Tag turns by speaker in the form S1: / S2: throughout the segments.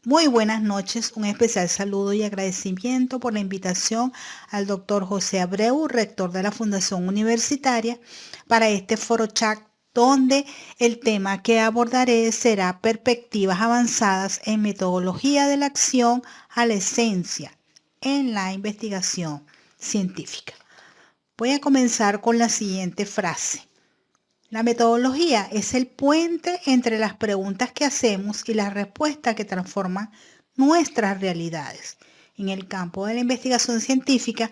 S1: Muy buenas noches, un especial saludo y agradecimiento por la invitación al doctor José Abreu, rector de la Fundación Universitaria, para este foro chat donde el tema que abordaré será perspectivas avanzadas en metodología de la acción a la esencia en la investigación científica. Voy a comenzar con la siguiente frase. La metodología es el puente entre las preguntas que hacemos y las respuestas que transforman nuestras realidades. En el campo de la investigación científica,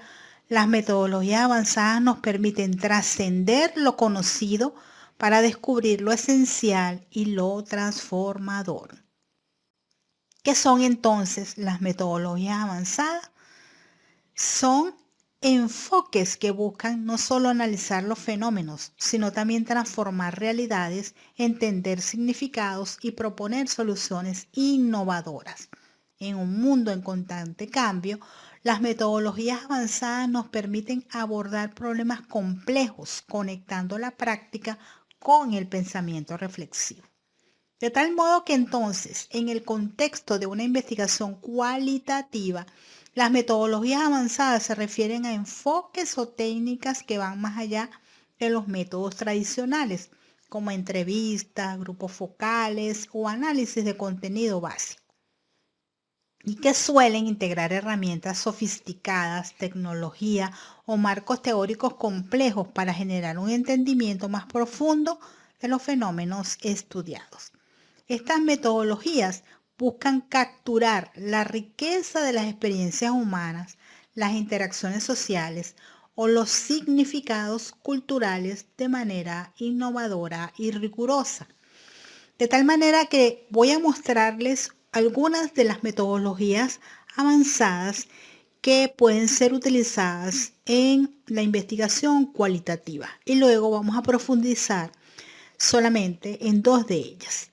S1: las metodologías avanzadas nos permiten trascender lo conocido para descubrir lo esencial y lo transformador. ¿Qué son entonces las metodologías avanzadas? Son enfoques que buscan no solo analizar los fenómenos, sino también transformar realidades, entender significados y proponer soluciones innovadoras. En un mundo en constante cambio, las metodologías avanzadas nos permiten abordar problemas complejos, conectando la práctica con el pensamiento reflexivo. De tal modo que entonces, en el contexto de una investigación cualitativa, las metodologías avanzadas se refieren a enfoques o técnicas que van más allá de los métodos tradicionales, como entrevistas, grupos focales o análisis de contenido básico, y que suelen integrar herramientas sofisticadas, tecnología o marcos teóricos complejos para generar un entendimiento más profundo de los fenómenos estudiados. Estas metodologías buscan capturar la riqueza de las experiencias humanas, las interacciones sociales o los significados culturales de manera innovadora y rigurosa. De tal manera que voy a mostrarles algunas de las metodologías avanzadas que pueden ser utilizadas en la investigación cualitativa y luego vamos a profundizar solamente en dos de ellas.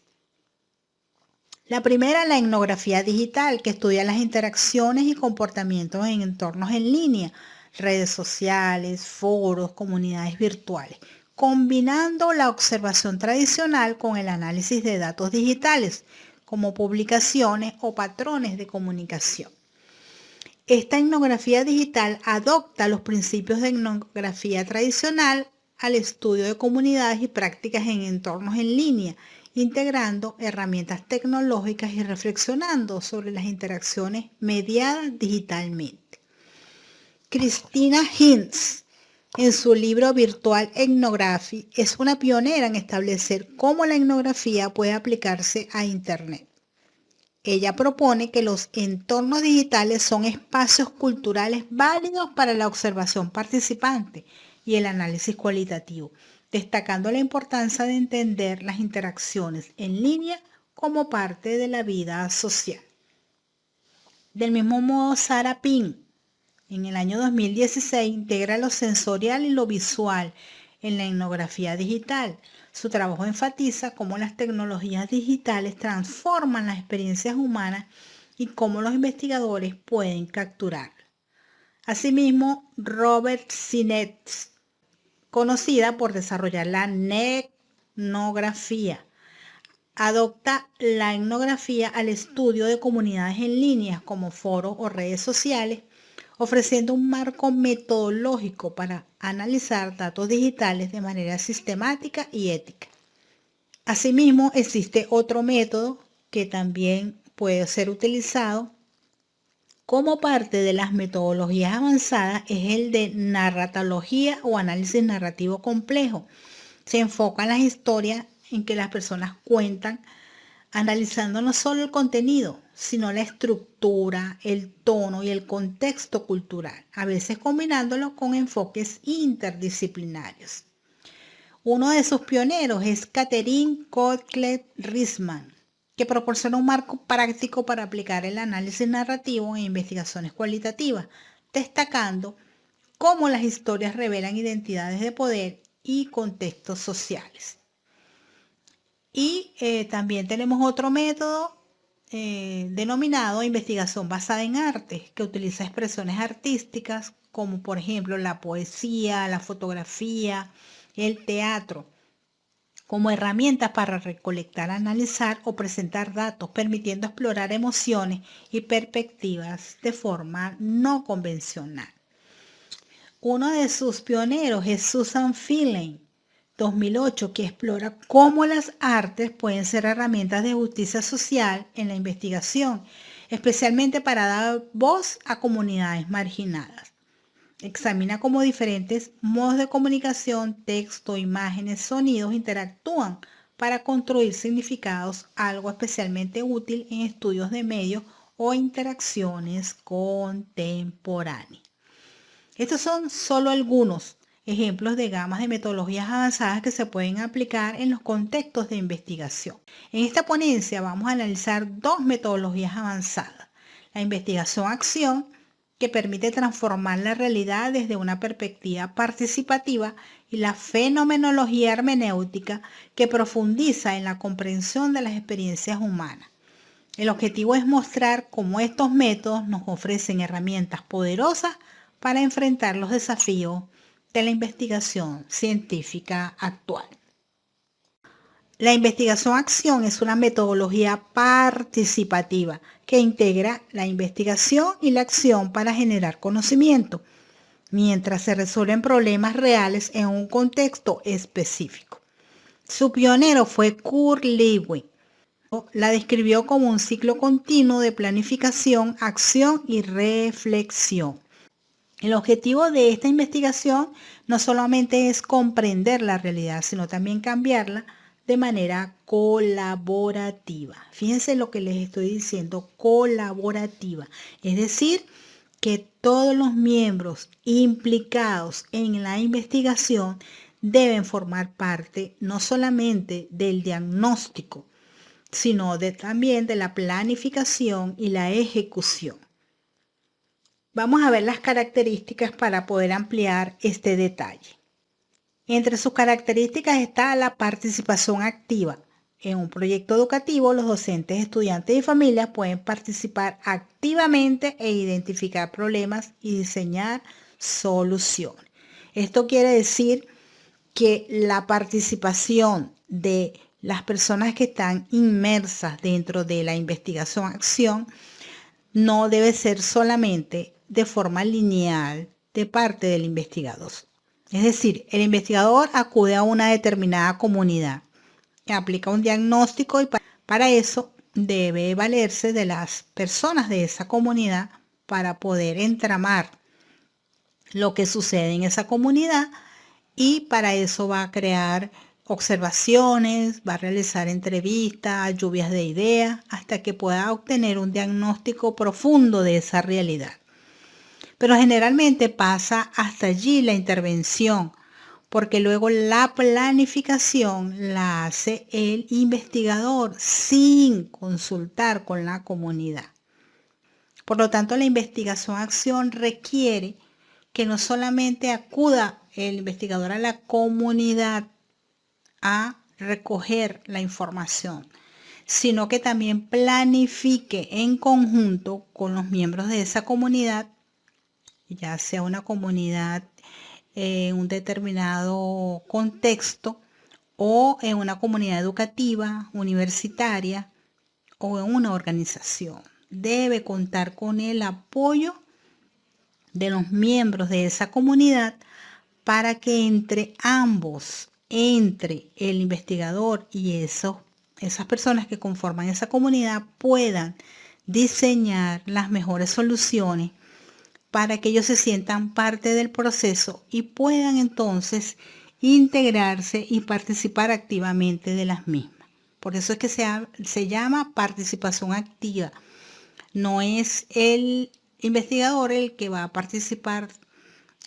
S1: La primera, la etnografía digital, que estudia las interacciones y comportamientos en entornos en línea, redes sociales, foros, comunidades virtuales, combinando la observación tradicional con el análisis de datos digitales, como publicaciones o patrones de comunicación. Esta etnografía digital adopta los principios de etnografía tradicional al estudio de comunidades y prácticas en entornos en línea, integrando herramientas tecnológicas y reflexionando sobre las interacciones mediadas digitalmente. Christina Hinds, en su libro Virtual Ethnography, es una pionera en establecer cómo la etnografía puede aplicarse a Internet. Ella propone que los entornos digitales son espacios culturales válidos para la observación participante y el análisis cualitativo, destacando la importancia de entender las interacciones en línea como parte de la vida social. Del mismo modo, Sarah Pink, en el año 2016, integra lo sensorial y lo visual en la etnografía digital. Su trabajo enfatiza cómo las tecnologías digitales transforman las experiencias humanas y cómo los investigadores pueden capturarlas. Asimismo, Robert Sinet, conocida por desarrollar la etnografía, adopta la etnografía al estudio de comunidades en línea como foros o redes sociales, ofreciendo un marco metodológico para analizar datos digitales de manera sistemática y ética. Asimismo, existe otro método que también puede ser utilizado como parte de las metodologías avanzadas, es el de narratología o análisis narrativo complejo. Se enfoca en las historias en que las personas cuentan, analizando no solo el contenido, sino la estructura, el tono y el contexto cultural, a veces combinándolo con enfoques interdisciplinarios. Uno de sus pioneros es Catherine Kotlett-Risman, que proporciona un marco práctico para aplicar el análisis narrativo en investigaciones cualitativas, destacando cómo las historias revelan identidades de poder y contextos sociales. Y también tenemos otro método denominado investigación basada en arte, que utiliza expresiones artísticas como por ejemplo la poesía, la fotografía, el teatro, como herramientas para recolectar, analizar o presentar datos, permitiendo explorar emociones y perspectivas de forma no convencional. Uno de sus pioneros es Susan Feeley, 2008, que explora cómo las artes pueden ser herramientas de justicia social en la investigación, especialmente para dar voz a comunidades marginadas. Examina cómo diferentes modos de comunicación, texto, imágenes, sonidos interactúan para construir significados, algo especialmente útil en estudios de medios o interacciones contemporáneas. Estos son solo algunos ejemplos de gamas de metodologías avanzadas que se pueden aplicar en los contextos de investigación. En esta ponencia vamos a analizar dos metodologías avanzadas: la investigación-acción, que permite transformar la realidad desde una perspectiva participativa, y la fenomenología hermenéutica, que profundiza en la comprensión de las experiencias humanas. El objetivo es mostrar cómo estos métodos nos ofrecen herramientas poderosas para enfrentar los desafíos de la investigación científica actual. La investigación-acción es una metodología participativa que integra la investigación y la acción para generar conocimiento, mientras se resuelven problemas reales en un contexto específico. Su pionero fue Kurt Lewin. La describió como un ciclo continuo de planificación, acción y reflexión. El objetivo de esta investigación no solamente es comprender la realidad, sino también cambiarla de manera colaborativa. Fíjense lo que les estoy diciendo, colaborativa. Es decir, que todos los miembros implicados en la investigación deben formar parte no solamente del diagnóstico, sino también de la planificación y la ejecución. Vamos a ver las características para poder ampliar este detalle. Entre sus características está la participación activa. En un proyecto educativo, los docentes, estudiantes y familias pueden participar activamente e identificar problemas y diseñar soluciones. Esto quiere decir que la participación de las personas que están inmersas dentro de la investigación-acción no debe ser solamente de forma lineal de parte del investigador. Es decir, el investigador acude a una determinada comunidad, aplica un diagnóstico y para eso debe valerse de las personas de esa comunidad para poder entramar lo que sucede en esa comunidad, y para eso va a crear observaciones, va a realizar entrevistas, lluvias de ideas, hasta que pueda obtener un diagnóstico profundo de esa realidad. Pero generalmente pasa hasta allí la intervención, porque luego la planificación la hace el investigador sin consultar con la comunidad. Por lo tanto, la investigación-acción requiere que no solamente acuda el investigador a la comunidad a recoger la información, sino que también planifique en conjunto con los miembros de esa comunidad, ya sea una comunidad en un determinado contexto o en una comunidad educativa, universitaria o en una organización. Debe contar con el apoyo de los miembros de esa comunidad para que entre ambos, entre el investigador y esas personas que conforman esa comunidad, puedan diseñar las mejores soluciones para que ellos se sientan parte del proceso y puedan entonces integrarse y participar activamente de las mismas. Por eso es que se llama participación activa. No es el investigador el que va a participar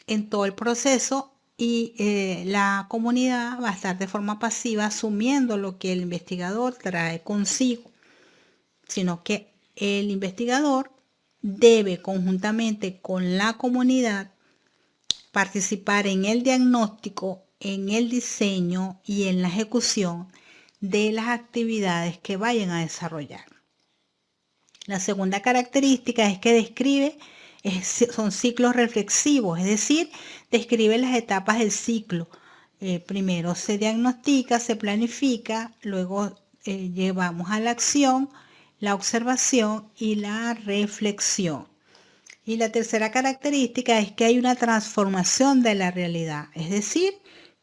S1: en todo el proceso y la comunidad va a estar de forma pasiva asumiendo lo que el investigador trae consigo, sino que el investigador debe conjuntamente con la comunidad participar en el diagnóstico, en el diseño y en la ejecución de las actividades que vayan a desarrollar. La segunda característica es que son ciclos reflexivos, es decir, describe las etapas del ciclo Primero se diagnostica, se planifica, luego llevamos a la acción, la observación y la reflexión. Y la tercera característica es que hay una transformación de la realidad, es decir,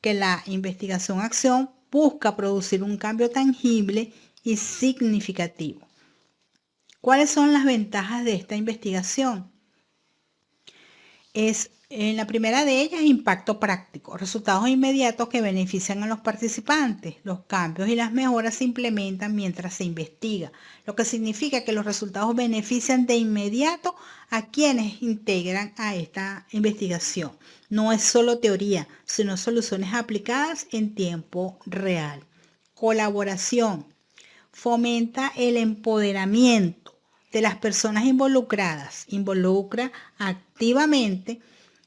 S1: que la investigación-acción busca producir un cambio tangible y significativo. ¿Cuáles son las ventajas de esta investigación? En la primera de ellas, impacto práctico, resultados inmediatos que benefician a los participantes. Los cambios y las mejoras se implementan mientras se investiga, lo que significa que los resultados benefician de inmediato a quienes integran a esta investigación. No es solo teoría, sino soluciones aplicadas en tiempo real. Colaboración. Fomenta el empoderamiento de las personas involucradas. Involucra activamente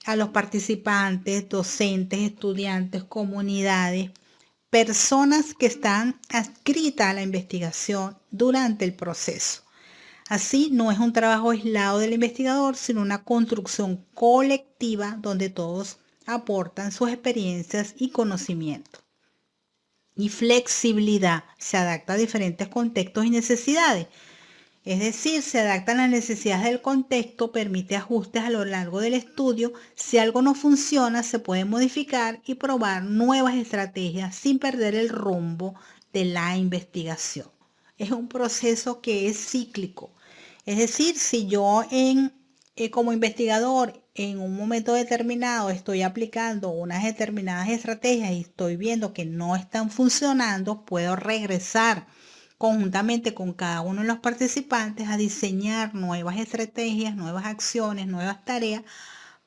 S1: a los participantes, docentes, estudiantes, comunidades, personas que están adscritas a la investigación durante el proceso. Así, no es un trabajo aislado del investigador, sino una construcción colectiva donde todos aportan sus experiencias y conocimientos. Y flexibilidad, se adapta a diferentes contextos y necesidades. Es decir, se adaptan las necesidades del contexto, permite ajustes a lo largo del estudio. Si algo no funciona, se puede modificar y probar nuevas estrategias sin perder el rumbo de la investigación. Es un proceso que es cíclico. Es decir, si yo como investigador en un momento determinado estoy aplicando unas determinadas estrategias y estoy viendo que no están funcionando, puedo regresar conjuntamente con cada uno de los participantes a diseñar nuevas estrategias, nuevas acciones, nuevas tareas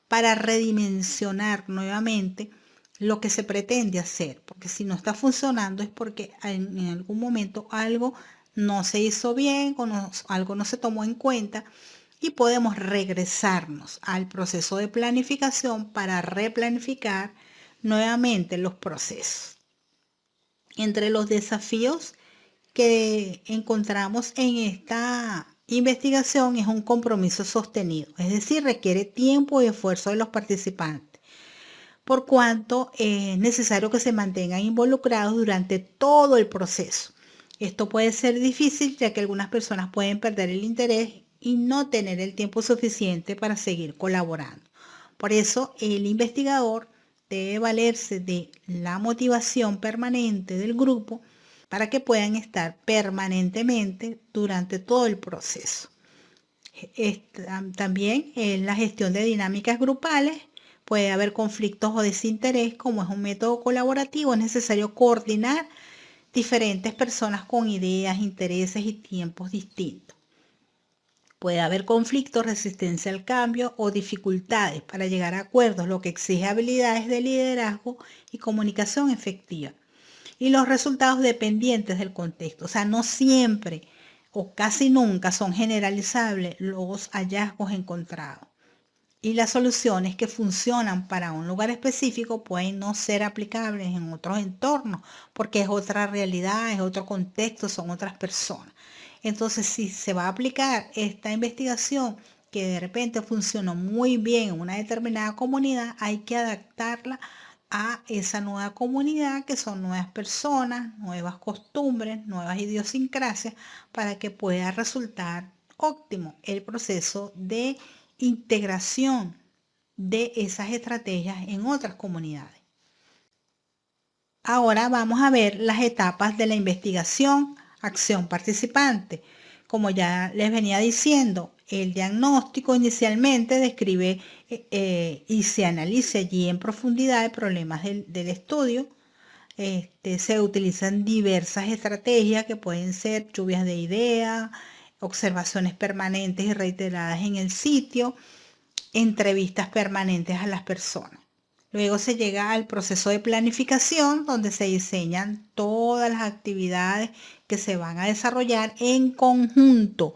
S1: para redimensionar nuevamente lo que se pretende hacer. Porque si no está funcionando es porque en algún momento algo no se hizo bien o algo no se tomó en cuenta y podemos regresarnos al proceso de planificación para replanificar nuevamente los procesos. Entre los desafíos que encontramos en esta investigación es un compromiso sostenido, es decir, requiere tiempo y esfuerzo de los participantes, por cuanto es necesario que se mantengan involucrados durante todo el proceso. Esto puede ser difícil ya que algunas personas pueden perder el interés y no tener el tiempo suficiente para seguir colaborando. Por eso el investigador debe valerse de la motivación permanente del grupo para que puedan estar permanentemente durante todo el proceso. También en la gestión de dinámicas grupales puede haber conflictos o desinterés. Como es un método colaborativo, es necesario coordinar diferentes personas con ideas, intereses y tiempos distintos. Puede haber conflictos, resistencia al cambio o dificultades para llegar a acuerdos, lo que exige habilidades de liderazgo y comunicación efectiva. Y los resultados dependientes del contexto, o sea, no siempre o casi nunca son generalizables los hallazgos encontrados. Y las soluciones que funcionan para un lugar específico pueden no ser aplicables en otros entornos, porque es otra realidad, es otro contexto, son otras personas. Entonces, si se va a aplicar esta investigación que de repente funcionó muy bien en una determinada comunidad, hay que adaptarla a esa nueva comunidad, que son nuevas personas, nuevas costumbres, nuevas idiosincrasias, para que pueda resultar óptimo el proceso de integración de esas estrategias en otras comunidades. Ahora vamos a ver las etapas de la investigación, acción participante. Como ya les venía diciendo, el diagnóstico inicialmente describe y se analiza allí en profundidad de problemas del estudio. Se utilizan diversas estrategias que pueden ser lluvias de ideas, observaciones permanentes y reiteradas en el sitio, entrevistas permanentes a las personas. Luego se llega al proceso de planificación, donde se diseñan todas las actividades que se van a desarrollar en conjunto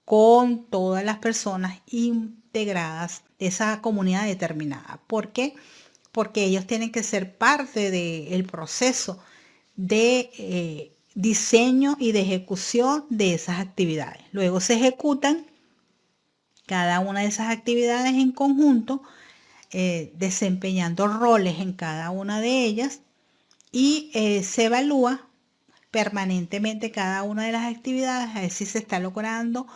S1: con todas las personas integradas de esa comunidad determinada. ¿Por qué? Porque ellos tienen que ser parte del proceso de diseño y de ejecución de esas actividades. Luego se ejecutan cada una de esas actividades en conjunto, desempeñando roles en cada una de ellas, y se evalúa permanentemente cada una de las actividades, a ver si se está logrando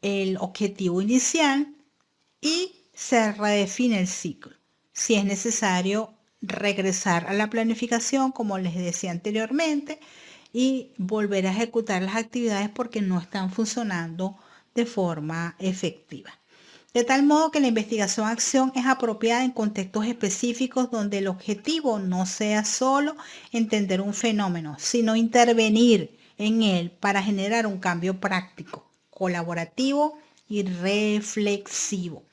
S1: el objetivo inicial y se redefine el ciclo. Si es necesario regresar a la planificación, como les decía anteriormente, y volver a ejecutar las actividades porque no están funcionando de forma efectiva. De tal modo que la investigación-acción es apropiada en contextos específicos donde el objetivo no sea solo entender un fenómeno, sino intervenir en él para generar un cambio práctico, colaborativo y reflexivo.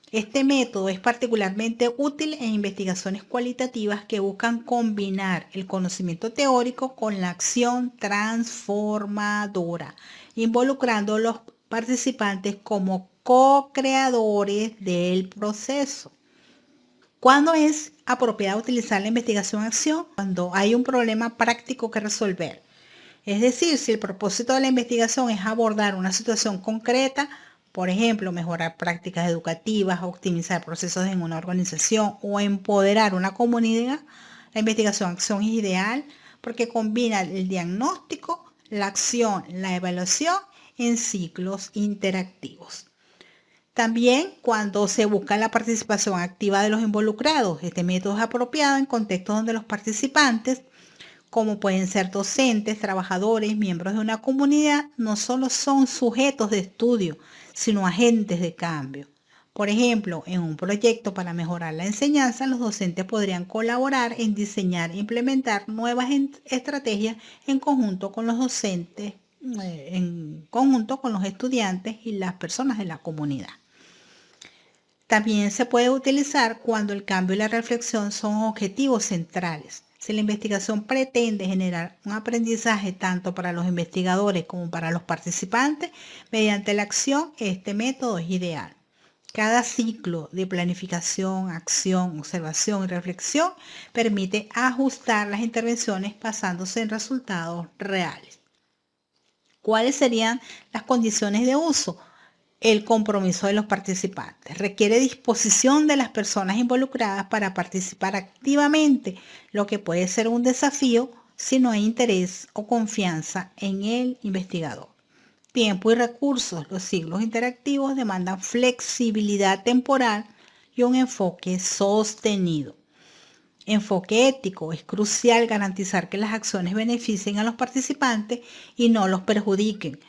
S1: Este método es particularmente útil en investigaciones cualitativas que buscan combinar el conocimiento teórico con la acción transformadora, involucrando a los participantes como co-creadores del proceso. ¿Cuándo es apropiado utilizar la investigación-acción? Cuando hay un problema práctico que resolver. Es decir, si el propósito de la investigación es abordar una situación concreta, por ejemplo, mejorar prácticas educativas, optimizar procesos en una organización o empoderar una comunidad, la investigación-acción es ideal porque combina el diagnóstico, la acción, la evaluación en ciclos interactivos. También cuando se busca la participación activa de los involucrados, este método es apropiado en contextos donde los participantes, como pueden ser docentes, trabajadores, miembros de una comunidad, no solo son sujetos de estudio, sino agentes de cambio. Por ejemplo, en un proyecto para mejorar la enseñanza, los docentes podrían colaborar en diseñar e implementar nuevas estrategias en conjunto con los docentes, en conjunto con los estudiantes y las personas de la comunidad. También se puede utilizar cuando el cambio y la reflexión son objetivos centrales. Si la investigación pretende generar un aprendizaje tanto para los investigadores como para los participantes, mediante la acción, este método es ideal. Cada ciclo de planificación, acción, observación y reflexión permite ajustar las intervenciones basándose en resultados reales. ¿Cuáles serían las condiciones de uso? El compromiso de los participantes. Requiere disposición de las personas involucradas para participar activamente, lo que puede ser un desafío si no hay interés o confianza en el investigador. Tiempo y recursos. Los ciclos interactivos demandan flexibilidad temporal y un enfoque sostenido. Enfoque ético. Es crucial garantizar que las acciones beneficien a los participantes y no los perjudiquen,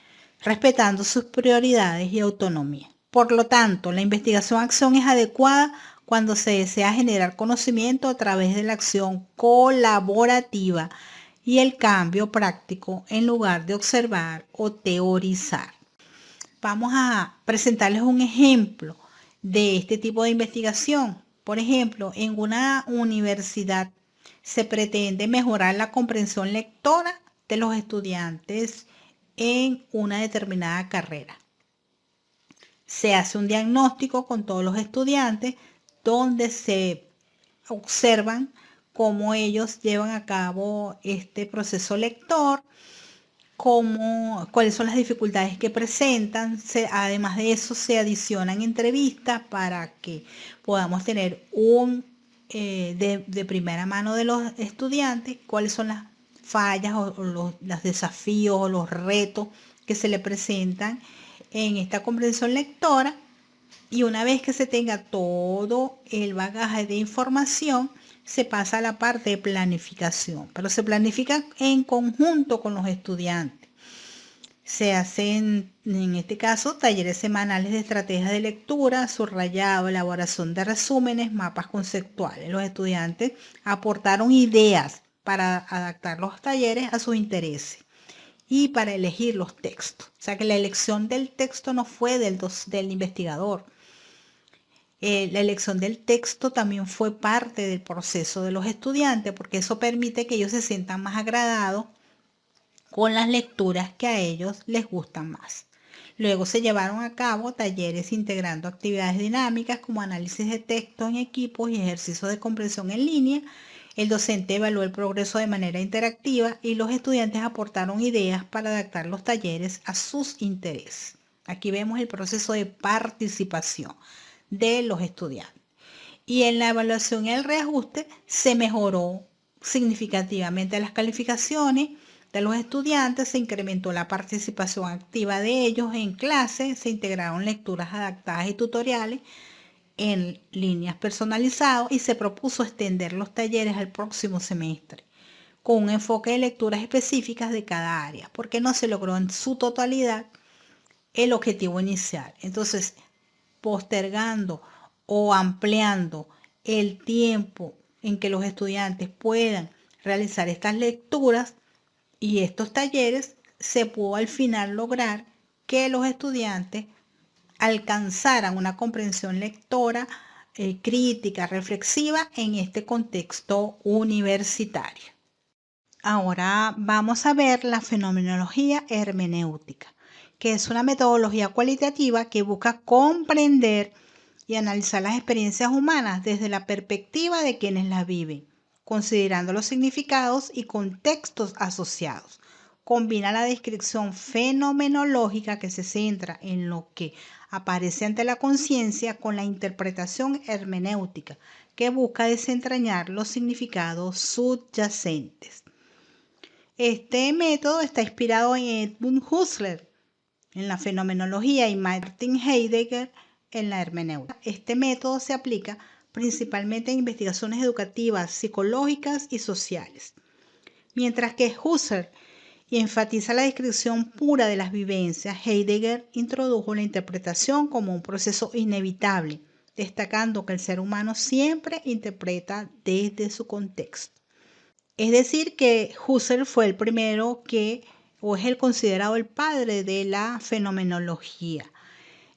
S1: respetando sus prioridades y autonomía. Por lo tanto, la investigación-acción es adecuada cuando se desea generar conocimiento a través de la acción colaborativa y el cambio práctico en lugar de observar o teorizar. Vamos a presentarles un ejemplo de este tipo de investigación. Por ejemplo, en una universidad se pretende mejorar la comprensión lectora de los estudiantes en una determinada carrera. Se hace un diagnóstico con todos los estudiantes donde se observan cómo ellos llevan a cabo este proceso lector, cuáles son las dificultades que presentan. Además de eso, se adicionan entrevistas para que podamos tener de primera mano de los estudiantes cuáles son las fallas o los desafíos o los retos que se le presentan en esta comprensión lectora. Y una vez que se tenga todo el bagaje de información, se pasa a la parte de planificación, pero se planifica en conjunto con los estudiantes. Se hacen, en este caso, talleres semanales de estrategias de lectura, subrayado, elaboración de resúmenes, mapas conceptuales. Los estudiantes aportaron ideas para adaptar los talleres a sus intereses y para elegir los textos. O sea que la elección del texto no fue del investigador. La elección del texto también fue parte del proceso de los estudiantes, porque eso permite que ellos se sientan más agradados con las lecturas que a ellos les gustan más. Luego se llevaron a cabo talleres integrando actividades dinámicas como análisis de texto en equipos y ejercicios de comprensión en línea. El docente evaluó el progreso de manera interactiva y los estudiantes aportaron ideas para adaptar los talleres a sus intereses. Aquí vemos el proceso de participación de los estudiantes. Y en la evaluación y el reajuste se mejoró significativamente las calificaciones de los estudiantes, se incrementó la participación activa de ellos en clase, se integraron lecturas adaptadas y tutoriales en líneas personalizadas y se propuso extender los talleres al próximo semestre con un enfoque de lecturas específicas de cada área, porque no se logró en su totalidad el objetivo inicial. Entonces, postergando o ampliando el tiempo en que los estudiantes puedan realizar estas lecturas y estos talleres, se pudo al final lograr que los estudiantes alcanzaran una comprensión lectora, crítica, reflexiva en este contexto universitario. Ahora vamos a ver la fenomenología hermenéutica, que es una metodología cualitativa que busca comprender y analizar las experiencias humanas desde la perspectiva de quienes las viven, considerando los significados y contextos asociados. Combina la descripción fenomenológica, que se centra en lo que aparece ante la conciencia, con la interpretación hermenéutica, que busca desentrañar los significados subyacentes. Este método está inspirado en Edmund Husserl en la fenomenología y Martin Heidegger en la hermenéutica. Este método se aplica principalmente en investigaciones educativas, psicológicas y sociales. Mientras que Husserl enfatiza la descripción pura de las vivencias, Heidegger introdujo la interpretación como un proceso inevitable, destacando que el ser humano siempre interpreta desde su contexto. Es decir, que Husserl fue el primero o es el considerado el padre de la fenomenología.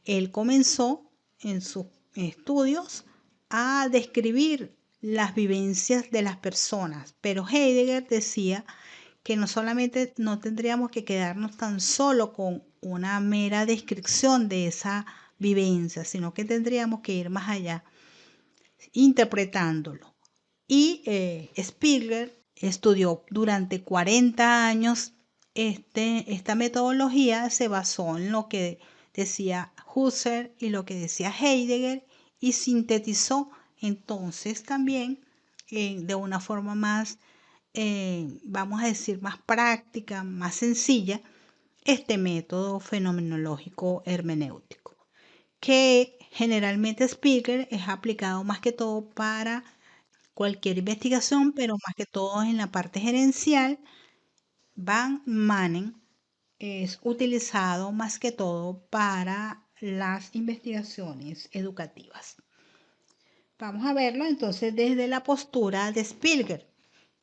S1: Él comenzó en sus estudios a describir las vivencias de las personas, pero Heidegger decía que no tendríamos que quedarnos tan solo con una mera descripción de esa vivencia, sino que tendríamos que ir más allá, interpretándolo. Y Spiegelberg estudió durante 40 años esta metodología, se basó en lo que decía Husserl y lo que decía Heidegger y sintetizó entonces también de una forma más, vamos a decir, más práctica, más sencilla, este método fenomenológico hermenéutico, que generalmente Spiegelberg es aplicado más que todo para cualquier investigación, pero más que todo en la parte gerencial. Van Manen es utilizado más que todo para las investigaciones educativas. Vamos a verlo entonces desde la postura de Spiegelberg,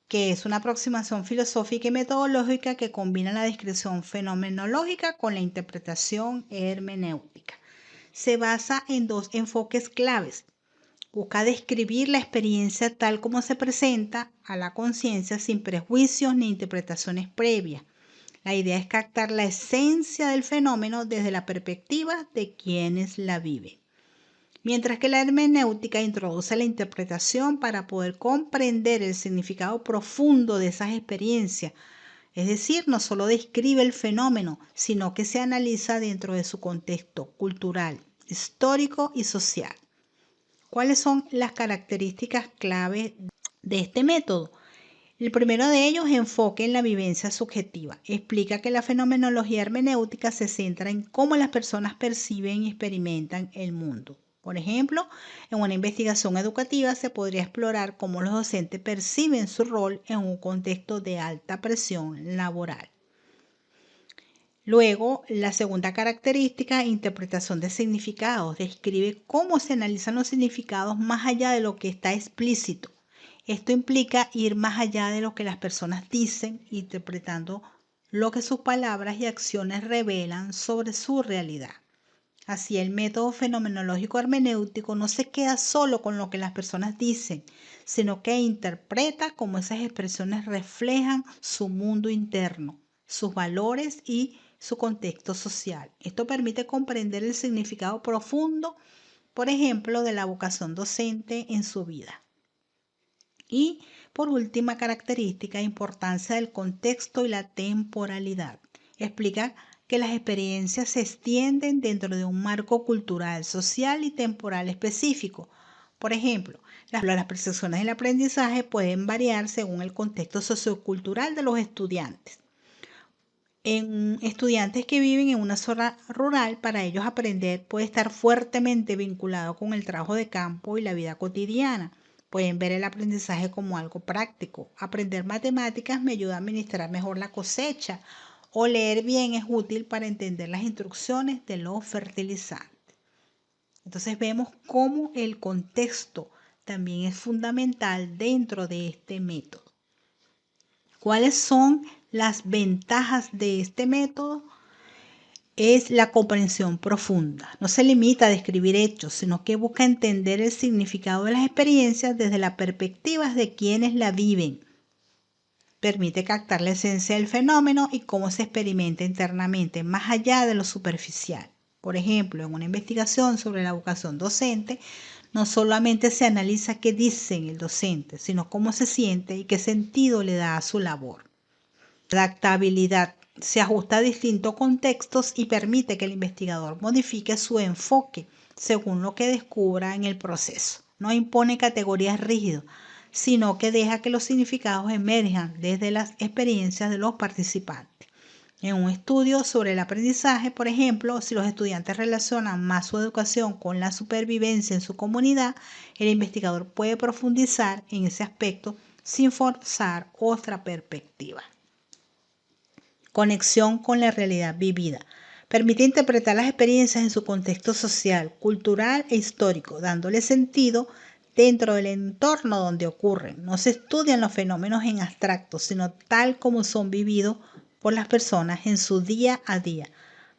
S1: que es una aproximación filosófica y metodológica que combina la descripción fenomenológica con la interpretación hermenéutica. Se basa en dos enfoques claves. Busca describir la experiencia tal como se presenta a la conciencia sin prejuicios ni interpretaciones previas. La idea es captar la esencia del fenómeno desde la perspectiva de quienes la viven. Mientras que la hermenéutica introduce la interpretación para poder comprender el significado profundo de esas experiencias. Es decir, no solo describe el fenómeno, sino que se analiza dentro de su contexto cultural, histórico y social. ¿Cuáles son las características clave de este método? El primero de ellos es enfoque en la vivencia subjetiva. Explica que la fenomenología hermenéutica se centra en cómo las personas perciben y experimentan el mundo. Por ejemplo, en una investigación educativa se podría explorar cómo los docentes perciben su rol en un contexto de alta presión laboral. Luego, la segunda característica, interpretación de significados, describe cómo se analizan los significados más allá de lo que está explícito. Esto implica ir más allá de lo que las personas dicen, interpretando lo que sus palabras y acciones revelan sobre su realidad. Así, el método fenomenológico hermenéutico no se queda solo con lo que las personas dicen, sino que interpreta cómo esas expresiones reflejan su mundo interno, sus valores y su contexto social. Esto permite comprender el significado profundo, por ejemplo, de la vocación docente en su vida. Y por última característica, importancia del contexto y la temporalidad. Explica que las experiencias se extienden dentro de un marco cultural, social y temporal específico, Por ejemplo, las percepciones del aprendizaje pueden variar según el contexto sociocultural de los estudiantes. En estudiantes que viven en una zona rural, para ellos aprender puede estar fuertemente vinculado con el trabajo de campo y la vida cotidiana. Pueden ver el aprendizaje como algo práctico. Aprender matemáticas me ayuda a administrar mejor la cosecha, o leer bien es útil para entender las instrucciones de los fertilizantes. Entonces vemos cómo el contexto también es fundamental dentro de este método. ¿Cuáles son las ventajas de este método? Es la comprensión profunda. No se limita a describir hechos, sino que busca entender el significado de las experiencias desde las perspectivas de quienes la viven. Permite captar la esencia del fenómeno y cómo se experimenta internamente, más allá de lo superficial. Por ejemplo, en una investigación sobre la vocación docente, no solamente se analiza qué dice el docente, sino cómo se siente y qué sentido le da a su labor. Adaptabilidad. Se ajusta a distintos contextos y permite que el investigador modifique su enfoque según lo que descubra en el proceso. No impone categorías rígidas, sino que deja que los significados emerjan desde las experiencias de los participantes. En un estudio sobre el aprendizaje, por ejemplo, si los estudiantes relacionan más su educación con la supervivencia en su comunidad, el investigador puede profundizar en ese aspecto sin forzar otra perspectiva. Conexión con la realidad vivida. Permite interpretar las experiencias en su contexto social, cultural e histórico, dándole sentido dentro del entorno donde ocurren. No se estudian los fenómenos en abstracto, sino tal como son vividos por las personas en su día a día.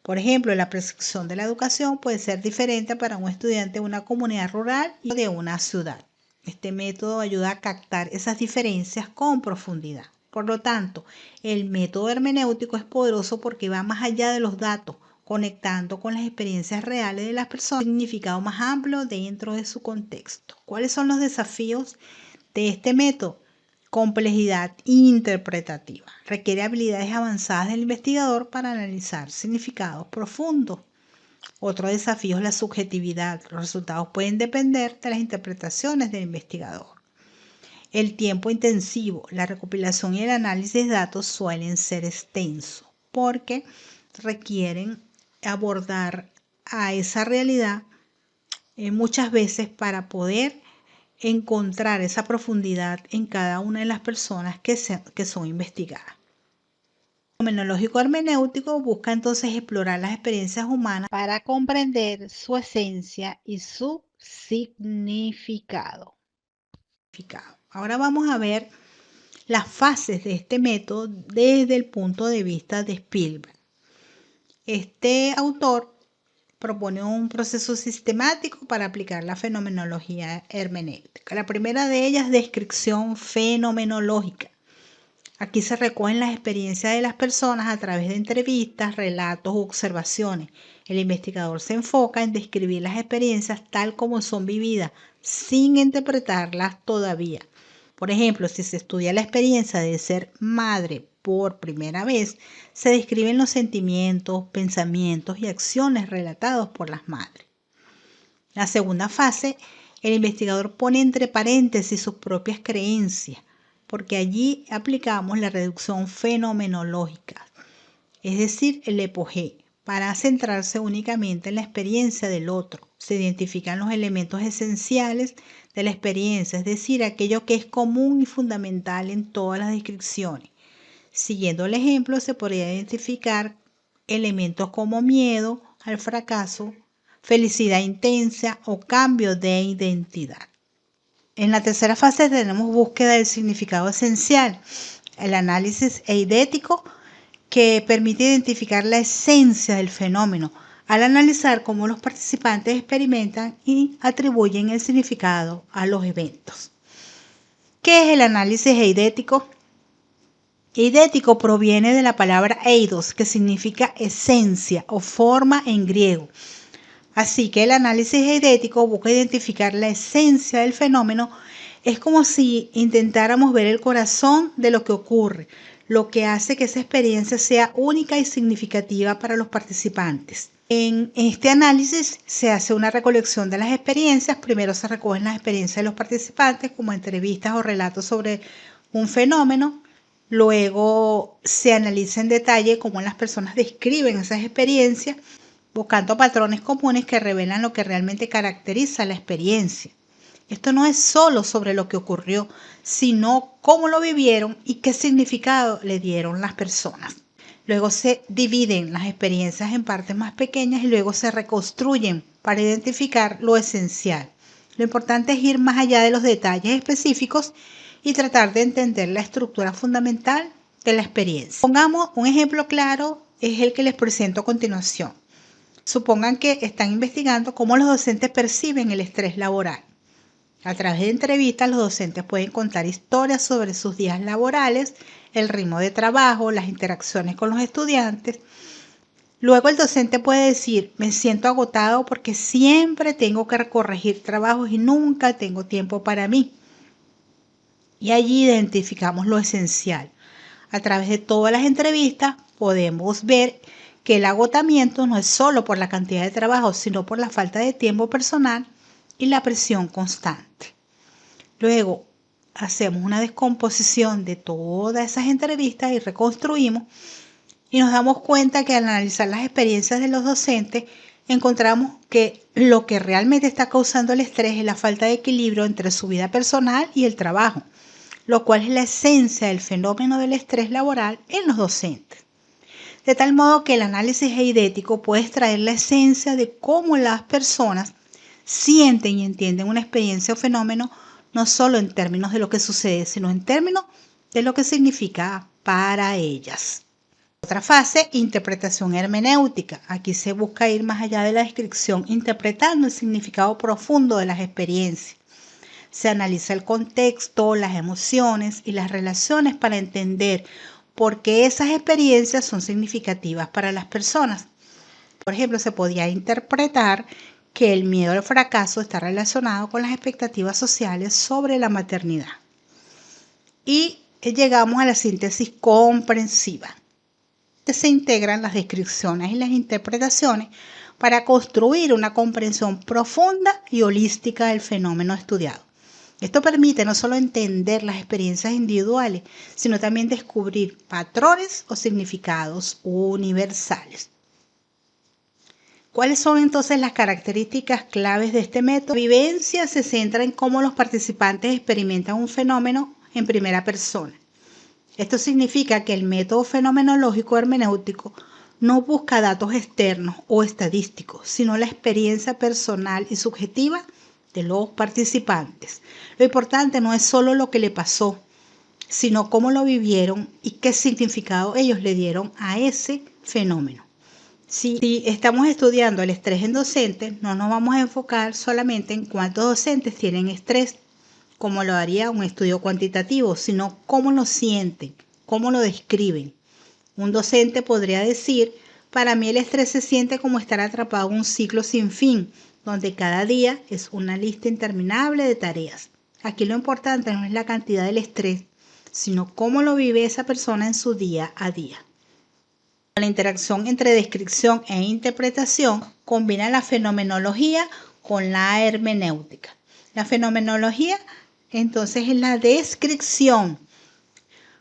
S1: Por ejemplo, la percepción de la educación puede ser diferente para un estudiante de una comunidad rural y de una ciudad. Este método ayuda a captar esas diferencias con profundidad. Por lo tanto, el método hermenéutico es poderoso porque va más allá de los datos, conectando con las experiencias reales de las personas, un significado más amplio dentro de su contexto. ¿Cuáles son los desafíos de este método? Complejidad interpretativa. Requiere habilidades avanzadas del investigador para analizar significados profundos. Otro desafío es la subjetividad. Los resultados pueden depender de las interpretaciones del investigador. El tiempo intensivo. La recopilación y el análisis de datos suelen ser extensos porque requieren abordar a esa realidad muchas veces para poder encontrar esa profundidad en cada una de las personas que son investigadas. El fenomenológico hermenéutico busca entonces explorar las experiencias humanas para comprender su esencia y su significado. Ahora vamos a ver las fases de este método desde el punto de vista de Spielberg. Este autor propone un proceso sistemático para aplicar la fenomenología hermenéutica. La primera de ellas es descripción fenomenológica. Aquí se recogen las experiencias de las personas a través de entrevistas, relatos u observaciones. El investigador se enfoca en describir las experiencias tal como son vividas, sin interpretarlas todavía. Por ejemplo, si se estudia la experiencia de ser madre por primera vez, se describen los sentimientos, pensamientos y acciones relatados por las madres. La segunda fase, el investigador pone entre paréntesis sus propias creencias, porque allí aplicamos la reducción fenomenológica, es decir, el epogé, para centrarse únicamente en la experiencia del otro. Se identifican los elementos esenciales de la experiencia, es decir, aquello que es común y fundamental en todas las descripciones. Siguiendo el ejemplo, se podría identificar elementos como miedo al fracaso, felicidad intensa o cambio de identidad. En la tercera fase tenemos búsqueda del significado esencial, el análisis eidético, que permite identificar la esencia del fenómeno al analizar cómo los participantes experimentan y atribuyen el significado a los eventos. ¿Qué es el análisis eidético? Eidético proviene de la palabra eidos, que significa esencia o forma en griego. Así que el análisis eidético busca identificar la esencia del fenómeno. Es como si intentáramos ver el corazón de lo que ocurre, lo que hace que esa experiencia sea única y significativa para los participantes. En este análisis se hace una recolección de las experiencias. Primero se recogen las experiencias de los participantes, como entrevistas o relatos sobre un fenómeno. Luego se analiza en detalle cómo las personas describen esas experiencias, buscando patrones comunes que revelan lo que realmente caracteriza la experiencia. Esto no es solo sobre lo que ocurrió, sino cómo lo vivieron y qué significado le dieron las personas. Luego se dividen las experiencias en partes más pequeñas y luego se reconstruyen para identificar lo esencial. Lo importante es ir más allá de los detalles específicos y tratar de entender la estructura fundamental de la experiencia. Pongamos un ejemplo claro, es el que les presento a continuación. Supongan que están investigando cómo los docentes perciben el estrés laboral. A través de entrevistas, los docentes pueden contar historias sobre sus días laborales, el ritmo de trabajo, las interacciones con los estudiantes. Luego el docente puede decir, me siento agotado porque siempre tengo que corregir trabajos y nunca tengo tiempo para mí. Y allí identificamos lo esencial. A través de todas las entrevistas podemos ver que el agotamiento no es solo por la cantidad de trabajo, sino por la falta de tiempo personal y la presión constante. Luego hacemos una descomposición de todas esas entrevistas y reconstruimos y nos damos cuenta que al analizar las experiencias de los docentes encontramos que lo que realmente está causando el estrés es la falta de equilibrio entre su vida personal y el trabajo, lo cual es la esencia del fenómeno del estrés laboral en los docentes. De tal modo que el análisis eidético puede extraer la esencia de cómo las personas sienten y entienden una experiencia o fenómeno, no solo en términos de lo que sucede, sino en términos de lo que significa para ellas. Otra fase, interpretación hermenéutica. Aquí se busca ir más allá de la descripción, interpretando el significado profundo de las experiencias. Se analiza el contexto, las emociones y las relaciones para entender por qué esas experiencias son significativas para las personas. Por ejemplo, se podría interpretar que el miedo al fracaso está relacionado con las expectativas sociales sobre la maternidad. Y llegamos a la síntesis comprensiva. Se integran las descripciones y las interpretaciones para construir una comprensión profunda y holística del fenómeno estudiado. Esto permite no solo entender las experiencias individuales, sino también descubrir patrones o significados universales. ¿Cuáles son entonces las características claves de este método? La vivencia se centra en cómo los participantes experimentan un fenómeno en primera persona. Esto significa que el método fenomenológico hermenéutico no busca datos externos o estadísticos, sino la experiencia personal y subjetiva de los participantes. Lo importante no es solo lo que le pasó, sino cómo lo vivieron y qué significado ellos le dieron a ese fenómeno. Si estamos estudiando el estrés en docentes, no nos vamos a enfocar solamente en cuántos docentes tienen estrés, como lo haría un estudio cuantitativo, sino cómo lo sienten, cómo lo describen. Un docente podría decir, para mí el estrés se siente como estar atrapado en un ciclo sin fin, donde cada día es una lista interminable de tareas. Aquí lo importante no es la cantidad del estrés, sino cómo lo vive esa persona en su día a día. La interacción entre descripción e interpretación combina la fenomenología con la hermenéutica. La fenomenología entonces es la descripción,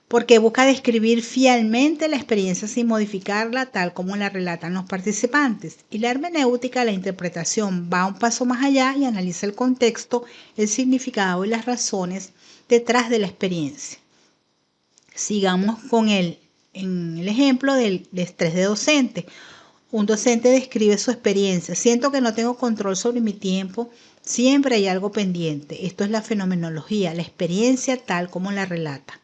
S1: porque busca describir fielmente la experiencia sin modificarla tal como la relatan los participantes. Y la hermenéutica, la interpretación, va un paso más allá y analiza el contexto, el significado y las razones detrás de la experiencia. Sigamos con el ejemplo del estrés de docente. Un docente describe su experiencia. Siento que no tengo control sobre mi tiempo. Siempre hay algo pendiente. Esto es la fenomenología, la experiencia tal como la relata.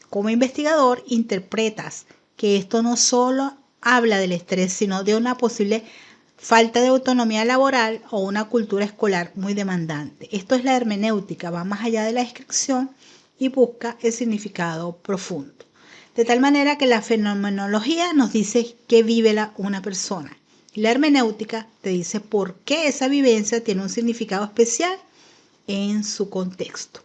S1: Como investigador, interpretas que esto no solo habla del estrés, sino de una posible falta de autonomía laboral o una cultura escolar muy demandante. Esto es la hermenéutica, va más allá de la descripción y busca el significado profundo. De tal manera que la fenomenología nos dice qué vive una persona. Y la hermenéutica te dice por qué esa vivencia tiene un significado especial en su contexto.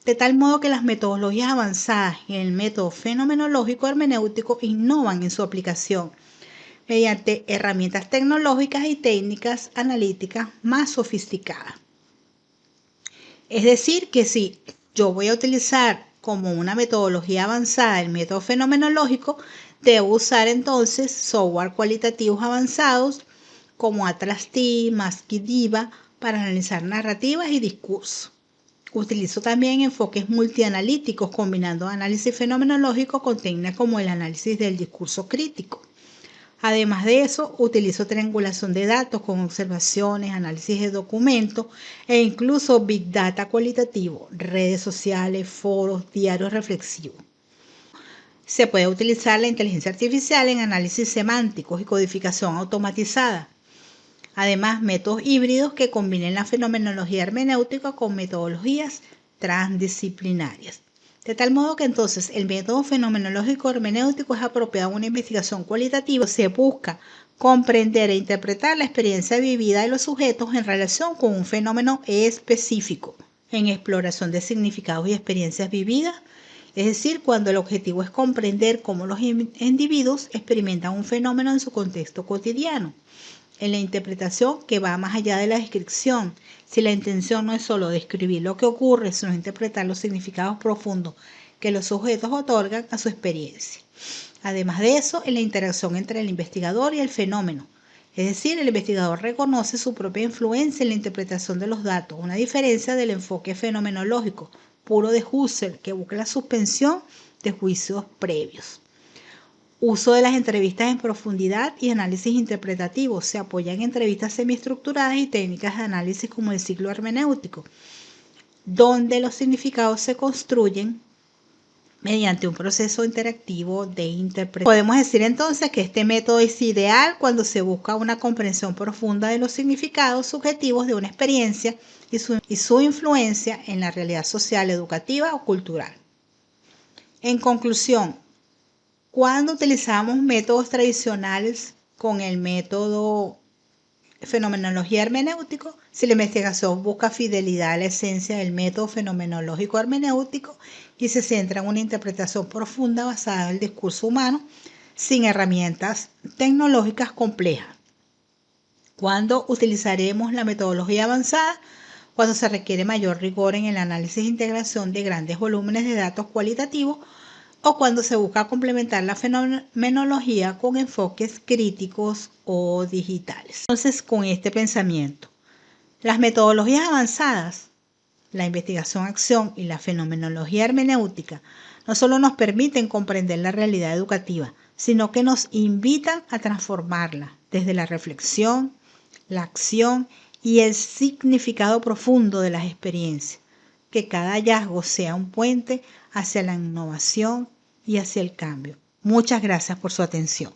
S1: De tal modo que las metodologías avanzadas en el método fenomenológico hermenéutico innovan en su aplicación, mediante herramientas tecnológicas y técnicas analíticas más sofisticadas. Es decir, que si yo voy a utilizar como una metodología avanzada el método fenomenológico, debo usar entonces software cualitativos avanzados como Atlas-T, Maschio-Diva para analizar narrativas y discursos. Utilizo también enfoques multianalíticos combinando análisis fenomenológico con técnicas como el análisis del discurso crítico. Además de eso, utilizo triangulación de datos con observaciones, análisis de documentos e incluso Big Data cualitativo, redes sociales, foros, diarios reflexivos. Se puede utilizar la inteligencia artificial en análisis semánticos y codificación automatizada. Además, métodos híbridos que combinen la fenomenología hermenéutica con metodologías transdisciplinarias. De tal modo que entonces el método fenomenológico hermenéutico es apropiado a una investigación cualitativa. Se busca comprender e interpretar la experiencia vivida de los sujetos en relación con un fenómeno específico, en exploración de significados y experiencias vividas, es decir, cuando el objetivo es comprender cómo los individuos experimentan un fenómeno en su contexto cotidiano. En la interpretación que va más allá de la descripción, si la intención no es solo describir lo que ocurre, sino interpretar los significados profundos que los sujetos otorgan a su experiencia. Además de eso, en la interacción entre el investigador y el fenómeno, es decir, el investigador reconoce su propia influencia en la interpretación de los datos, una diferencia del enfoque fenomenológico puro de Husserl, que busca la suspensión de juicios previos. Uso de las entrevistas en profundidad y análisis interpretativo. Se apoya en entrevistas semiestructuradas y técnicas de análisis como el ciclo hermenéutico, donde los significados se construyen mediante un proceso interactivo de interpretación. Podemos decir entonces que este método es ideal cuando se busca una comprensión profunda de los significados subjetivos de una experiencia y su influencia en la realidad social, educativa o cultural. En conclusión, cuando utilizamos métodos tradicionales con el método fenomenología hermenéutico, si la investigación busca fidelidad a la esencia del método fenomenológico hermenéutico y se centra en una interpretación profunda basada en el discurso humano, sin herramientas tecnológicas complejas. Cuando utilizaremos la metodología avanzada, cuando se requiere mayor rigor en el análisis e integración de grandes volúmenes de datos cualitativos, o cuando se busca complementar la fenomenología con enfoques críticos o digitales. Entonces, con este pensamiento, las metodologías avanzadas, la investigación-acción y la fenomenología hermenéutica no solo nos permiten comprender la realidad educativa, sino que nos invitan a transformarla desde la reflexión, la acción y el significado profundo de las experiencias. Que cada hallazgo sea un puente hacia la innovación y hacia el cambio. Muchas gracias por su atención.